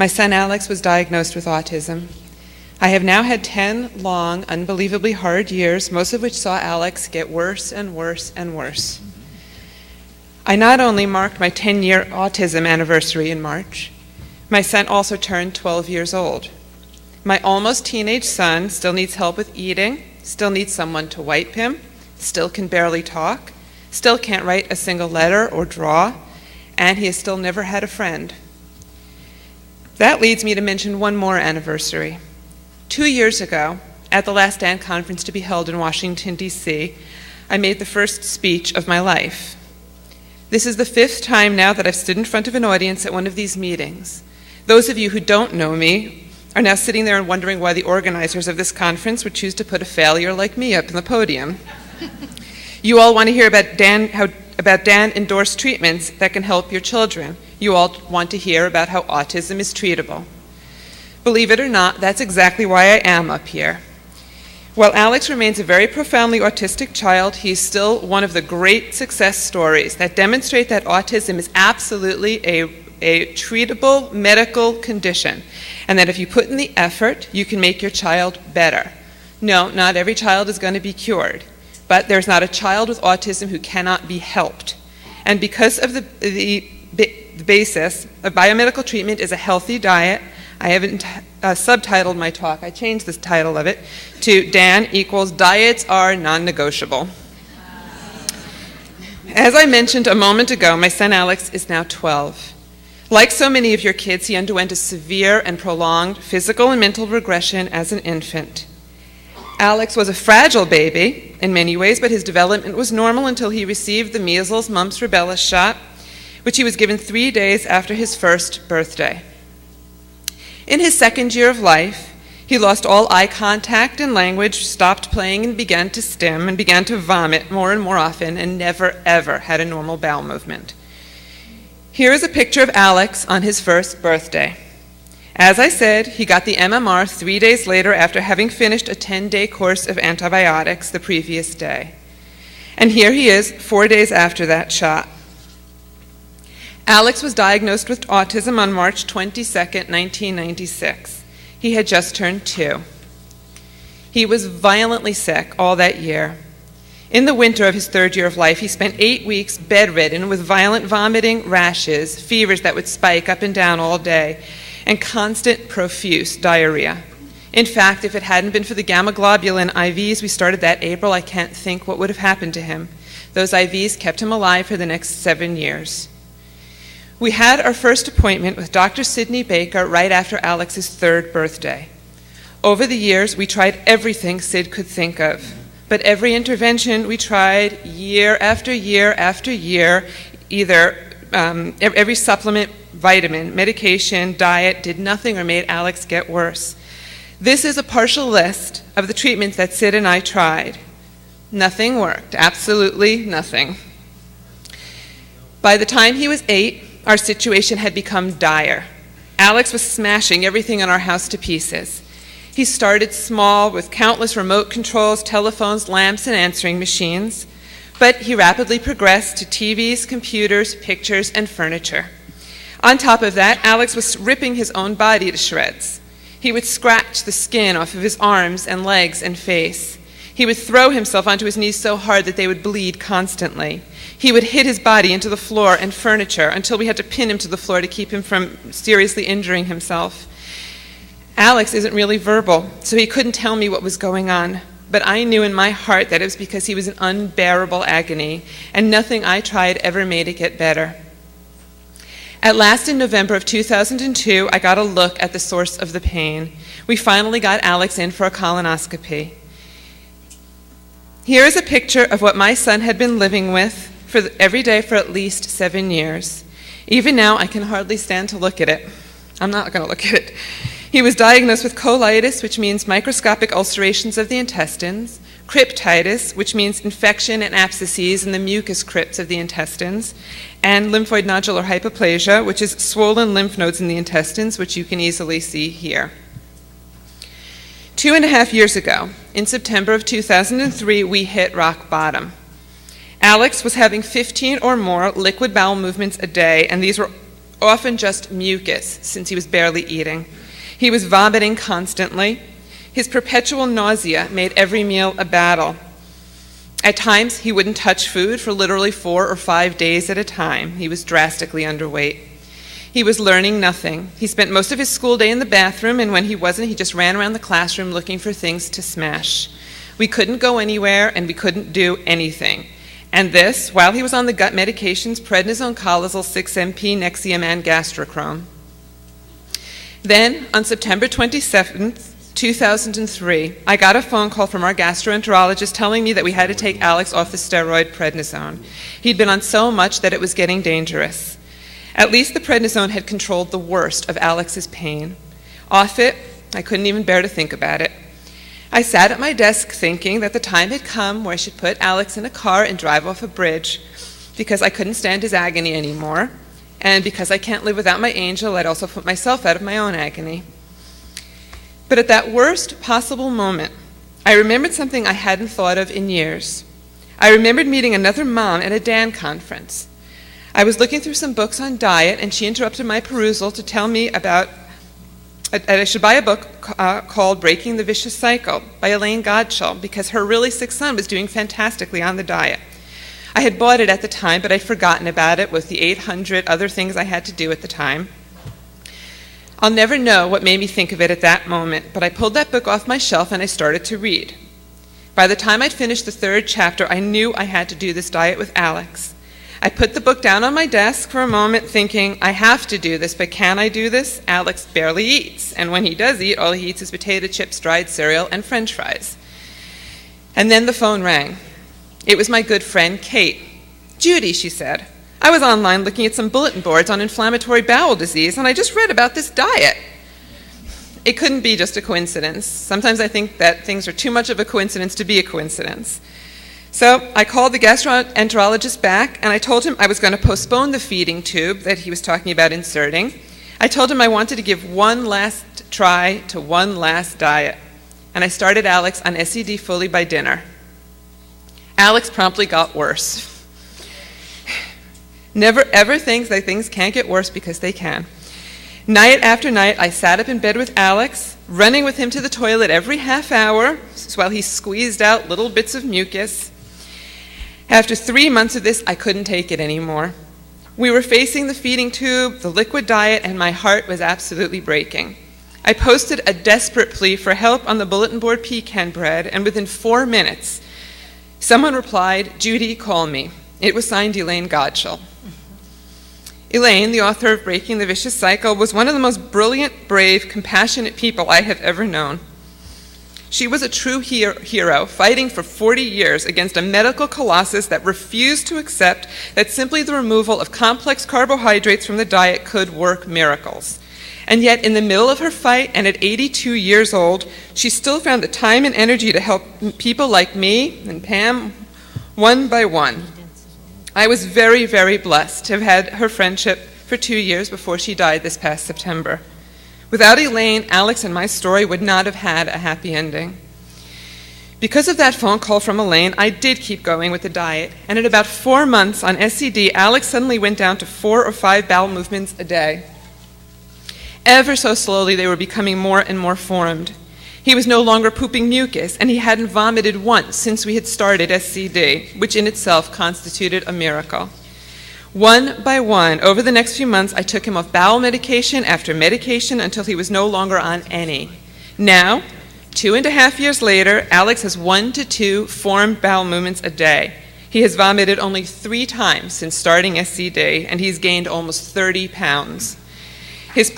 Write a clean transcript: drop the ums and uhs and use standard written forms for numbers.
My son Alex was diagnosed with autism. I have now had 10 long, unbelievably hard years, most of which saw Alex get worse and worse and worse. I not only marked my 10-year autism anniversary in March, my son also turned 12 years old. My almost teenage son still needs help with eating, still needs someone to wipe him, still can barely talk, still can't write a single letter or draw, and he has still never had a friend. That leads me to mention one more anniversary. 2 years ago, at the Last Stand conference to be held in Washington, D.C., I made the first speech of my life. This is the 5th time now that I've stood in front of an audience at one of these meetings. Those of you who don't know me are now sitting there and wondering why the organizers of this conference would choose to put a failure like me up in the podium. You all want to hear about Dan-endorsed treatments that can help your children. You all want to hear about how autism is treatable. Believe it or not, that's exactly why I am up here. While Alex remains a very profoundly autistic child, he's still one of the great success stories that demonstrate that autism is absolutely a treatable medical condition, and that if you put in the effort, you can make your child better. No, not every child is going to be cured, but there's not a child with autism who cannot be helped. And because of the basis of biomedical treatment is a healthy diet, I haven't subtitled my talk. I changed the title of it to Dan equals Diets Are Non-Negotiable. As I mentioned a moment ago, my son Alex is now 12. Like so many of your kids, he underwent a severe and prolonged physical and mental regression as an infant. Alex was a fragile baby in many ways, but his development was normal until he received the measles, mumps, rubella shot, which he was given 3 days after his first birthday. In his 2nd year of life, he lost all eye contact and language, stopped playing and began to stim and began to vomit more and more often and never, ever had a normal bowel movement. Here is a picture of Alex on his first birthday. As I said, he got the MMR 3 days later after having finished a 10-day course of antibiotics the previous day. And here he is 4 days after that shot. Alex was diagnosed with autism on March 22, 1996. He had just turned 2. He was violently sick all that year. In the winter of his 3rd year of life, he spent 8 weeks bedridden with violent vomiting, rashes, fevers that would spike up and down all day, and constant profuse diarrhea. In fact, if it hadn't been for the gamma globulin IVs we started that April, I can't think what would have happened to him. Those IVs kept him alive for the next 7 years. We had our first appointment with Dr. Sidney Baker right after Alex's 3rd birthday. Over the years, we tried everything Sid could think of, but every intervention we tried year after year after year, either every supplement, vitamin, medication, diet, did nothing or made Alex get worse. This is a partial list of the treatments that Sid and I tried. Nothing worked, absolutely nothing. By the time he was 8, our situation had become dire. Alex was smashing everything in our house to pieces. He started small with countless remote controls, telephones, lamps, and answering machines, but he rapidly progressed to TVs, computers, pictures, and furniture. On top of that, Alex was ripping his own body to shreds. He would scratch the skin off of his arms and legs and face. He would throw himself onto his knees so hard that they would bleed constantly. He would hit his body into the floor and furniture until we had to pin him to the floor to keep him from seriously injuring himself. Alex isn't really verbal, so he couldn't tell me what was going on, but I knew in my heart that it was because he was in unbearable agony, and nothing I tried ever made it get better. At last, in November of 2002, I got a look at the source of the pain. We finally got Alex in for a colonoscopy. Here is a picture of what my son had been living with every day for at least 7 years. Even now, I can hardly stand to look at it. I'm not going to look at it. He was diagnosed with colitis, which means microscopic ulcerations of the intestines, cryptitis, which means infection and abscesses in the mucus crypts of the intestines, and lymphoid nodular hypoplasia, which is swollen lymph nodes in the intestines, which you can easily see here. 2.5 years ago, in September of 2003, we hit rock bottom. Alex was having 15 or more liquid bowel movements a day, and these were often just mucus, since he was barely eating. He was vomiting constantly. His perpetual nausea made every meal a battle. At times, he wouldn't touch food for literally 4 or 5 days at a time. He was drastically underweight. He was learning nothing. He spent most of his school day in the bathroom, and when he wasn't, he just ran around the classroom looking for things to smash. We couldn't go anywhere, and we couldn't do anything. And this, while he was on the gut medications prednisone, colizol, 6-MP, Nexium, and gastrochrome. Then, on September 27th, 2003, I got a phone call from our gastroenterologist telling me that we had to take Alex off the steroid prednisone. He'd been on so much that it was getting dangerous. At least the prednisone had controlled the worst of Alex's pain. Off it, I couldn't even bear to think about it. I sat at my desk thinking that the time had come where I should put Alex in a car and drive off a bridge, because I couldn't stand his agony anymore, and because I can't live without my angel, I'd also put myself out of my own agony. But at that worst possible moment, I remembered something I hadn't thought of in years. I remembered meeting another mom at a DAN conference. I was looking through some books on diet, and she interrupted my perusal to tell me about I should buy a book called Breaking the Vicious Cycle by Elaine Gottschall, because her really sick son was doing fantastically on the diet. I had bought it at the time, but I'd forgotten about it with the 800 other things I had to do at the time. I'll never know what made me think of it at that moment, but I pulled that book off my shelf and I started to read. By the time I'd finished the 3rd chapter, I knew I had to do this diet with Alex. I put the book down on my desk for a moment thinking, I have to do this, but can I do this? Alex barely eats, and when he does eat, all he eats is potato chips, dried cereal, and French fries. And then the phone rang. It was my good friend, Kate. Judy, she said, I was online looking at some bulletin boards on inflammatory bowel disease, and I just read about this diet. It couldn't be just a coincidence. Sometimes I think that things are too much of a coincidence to be a coincidence. So I called the gastroenterologist back, and I told him I was going to postpone the feeding tube that he was talking about inserting. I told him I wanted to give one last try to one last diet, and I started Alex on SED fully by dinner. Alex promptly got worse. Never ever think that things can't get worse, because they can. Night after night, I sat up in bed with Alex, running with him to the toilet every half hour while he squeezed out little bits of mucus. After 3 months of this, I couldn't take it anymore. We were facing the feeding tube, the liquid diet, and my heart was absolutely breaking. I posted a desperate plea for help on the bulletin board pecan bread, and within 4 minutes, someone replied, Judy, call me. It was signed Elaine Gottschall. Elaine, the author of Breaking the Vicious Cycle, was one of the most brilliant, brave, compassionate people I have ever known. She was a true hero, fighting for 40 years against a medical colossus that refused to accept that simply the removal of complex carbohydrates from the diet could work miracles. And yet, in the middle of her fight, and at 82 years old, she still found the time and energy to help people like me and Pam one by one. I was very, very blessed to have had her friendship for 2 years before she died this past September. Without Elaine, Alex and my story would not have had a happy ending. Because of that phone call from Elaine, I did keep going with the diet, and at about 4 months on SCD, Alex suddenly went down to 4 or 5 bowel movements a day. Ever so slowly, they were becoming more and more formed. He was no longer pooping mucus, and he hadn't vomited once since we had started SCD, which in itself constituted a miracle. One by one, over the next few months, I took him off bowel medication after medication until he was no longer on any. Now, 2.5 years later, Alex has 1 to 2 formed bowel movements a day. He has vomited only 3 times since starting SCD, and he's gained almost 30 pounds. His